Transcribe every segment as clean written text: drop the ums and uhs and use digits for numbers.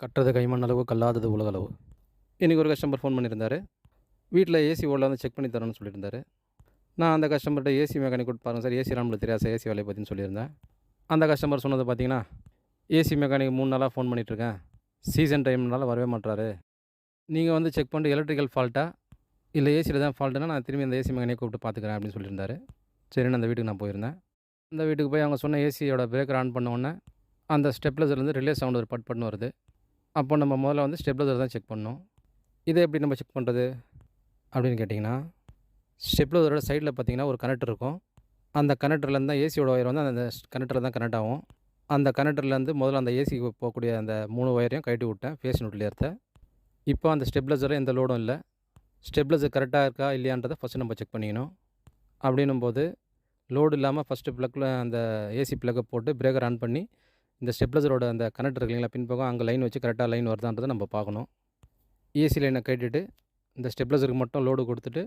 கட்டுறது கைமண் அளவு, கல்லாதது உலகளவு. இன்றைக்கி ஒரு கஸ்டமர் ஃபோன் பண்ணியிருந்தாரு. வீட்டில் ஏசி ஓடல வந்து செக் பண்ணி தரேன்னு சொல்லியிருந்தாரு. நான் அந்த கஸ்டமர்கிட்ட ஏசி மெக்கானிக் கூப்பிட்டு பாருங்கள் சார், ஏசிலாம் நம்மளுக்கு தெரியாது சார், ஏசி வேலையை பற்றின்னு சொல்லியிருந்தேன். அந்த கஸ்டமர் சொன்னது பார்த்தீங்கன்னா, ஏசி மெக்கானிக் 3 நாளாக ஃபோன் பண்ணிகிட்ருக்கேன், சீசன் டைம்னால வரவே மாட்றாரு. நீங்கள் வந்து செக் பண்ணிட்டு எலக்ட்ரிக்கல் ஃபால்ட்டா இல்லை ஏசியில் தான் ஃபால்ட்டுனா நான் திரும்பி அந்த ஏசி மெக்கானிக்கை கூப்பிட்டு பார்த்துக்கிறேன் அப்படின்னு சொல்லியிருந்தாரு. சரின்னு அந்த வீட்டுக்கு நான் போயிருந்தேன். அந்த வீட்டுக்கு போய் அவங்க சொன்ன ஏசியோட பிரேக்கர் ஆன் பண்ண உடனே அந்த ஸ்டெப்லைசர்லேருந்து ரிலே சவுண்ட் ஒரு பட் பட்னு வருது. அப்போ நம்ம முதல்ல வந்து ஸ்டெப்லைசர் தான் செக் பண்ணணும். இதை எப்படி நம்ம செக் பண்ணுறது அப்படின்னு கேட்டிங்கன்னா, ஸ்டெப்லைசரோட சைடில் பார்த்தீங்கன்னா ஒரு கனெக்டர் இருக்கும். அந்த கனெக்டர்லேருந்து தான் ஏசியோட ஒயர் வந்து அந்த கனெக்டரில் தான் கனெக்ட் ஆகும். அந்த கனெக்டர்லேருந்து முதல்ல அந்த ஏசிக்கு போகக்கூடிய அந்த 3 ஒயரையும் கழட்டி விட்டேன், ஃபேஸ் நியூட்ரல். இப்போ அந்த ஸ்டெப்லைசரில் எந்த லோடும் இல்லை. ஸ்டெப்லைசர் கரெக்டாக இருக்கா இல்லையான்றதை ஃபஸ்ட்டு நம்ம செக் பண்ணிக்கணும். அப்படின்னும்போது லோடு இல்லாமல் ஃபஸ்ட்டு ப்ளக்கில் அந்த ஏசி ப்ளக்கை போட்டு பிரேக்கர் ஆன் பண்ணி இந்த ஸ்டெப்லைசரோட அந்த கனெக்டர் இருக்கு இல்லைங்களா, பின்பக்கம் அங்கே லைன் வச்சு கரெக்டாக லைன் வருதான்றதை நம்ம பார்க்கணும். ஏசி லைனை கட்டிட்டு இந்த ஸ்டெப்லைசருக்கு மட்டும் லோடு கொடுத்துட்டு,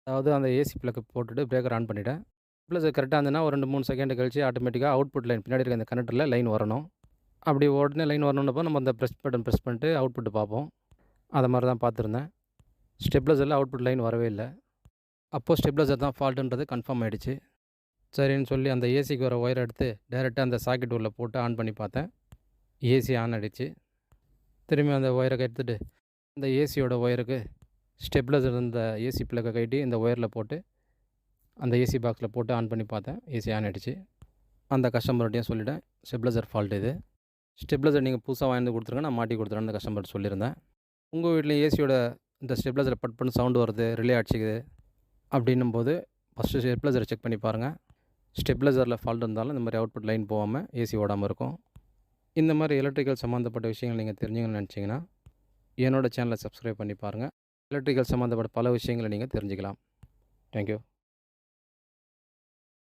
அதாவது அந்த ஏசி ப்ளக்கை போட்டுட்டு பிரேக்கர் ஆன் பண்ணிவிட்டேன். ஸ்டெப்லைசர் கரெக்டாக இருந்ததுன்னா ஒரு 2, 3 செகண்ட் கழிச்சு ஆட்டோமேட்டிக்காக அவுட்புட் லைன் பின்னாடி இருக்க அந்த கனெக்டரில் லைன் வரணும். அப்படி உடனே லைன் வரணுன்னப்போ நம்ம அந்த ப்ரெஸ் பட்டன் ப்ரெஸ் பண்ணிட்டு அவுட்புட் பார்ப்போம். அதை மாதிரி தான் பார்த்துருந்தேன். ஸ்டெப்லைசரில் அவுட்புட் லைன் வரவே இல்லை. அப்போது ஸ்டெப்லைசர் தான் ஃபால்ட்டுன்றது கன்ஃபார்ம் ஆகிடுச்சு. சரின்னு சொல்லி அந்த ஏசிக்கு வர ஒயரை எடுத்து டைரெக்டாக அந்த சாக்கெட் உள்ள போட்டு ஆன் பண்ணி பார்த்தேன். ஏசி ஆன் ஆகிடுச்சு. திரும்பி அந்த ஒயரை எடுத்துட்டு அந்த ஏசியோட ஒயருக்கு ஸ்டெப்லைசர் இந்த ஏசி ப்ளக்கை கழட்டி இந்த ஒயரில் போட்டு அந்த ஏசி பாக்ஸில் போட்டு ஆன் பண்ணி பார்த்தேன். ஏசி ஆன் ஆகிடுச்சு. அந்த கஸ்டமர்கிட்டையும் சொல்லிட்டேன், ஸ்டெப்லைசர் ஃபால்ட் இது. ஸ்டெப்லைசர் நீங்கள் புதுசாக வாங்கி வந்து கொடுத்துருங்க, நான் மாட்டி கொடுத்துறேன்னு அந்த கஸ்டமர்கிட்ட சொல்லியிருந்தேன். உங்கள் வீட்லேயும் ஏசியோட இந்த ஸ்டெப்லைசரில் பட் பண்ணி சவுண்டு வருது, ரிலே அடிச்சிக்குது அப்படின்னும்போது ஃபஸ்ட்டு ஸ்டெப்லைசரை செக் பண்ணி பாருங்கள். ஸ்டெப்லைசரில் ஃபால்ட் இருந்தாலும் இந்த மாதிரி அவுட்புட் லைன் போகாமல் ஏசி ஓடாமல் இருக்கும். இந்த மாதிரி எலக்ட்ரிக்கல் சம்மந்தப்பட்ட விஷயங்கள் நீங்கள் தெரிஞ்சுக்கணும்னு நினச்சிங்கன்னா என்னோடய சேனலை சப்ஸ்கிரைப் பண்ணி பாருங்கள். எலக்ட்ரிக்கல் சம்மந்தப்பட்ட பல விஷயங்களை நீங்கள் தெரிஞ்சுக்கலாம். தேங்க்யூ.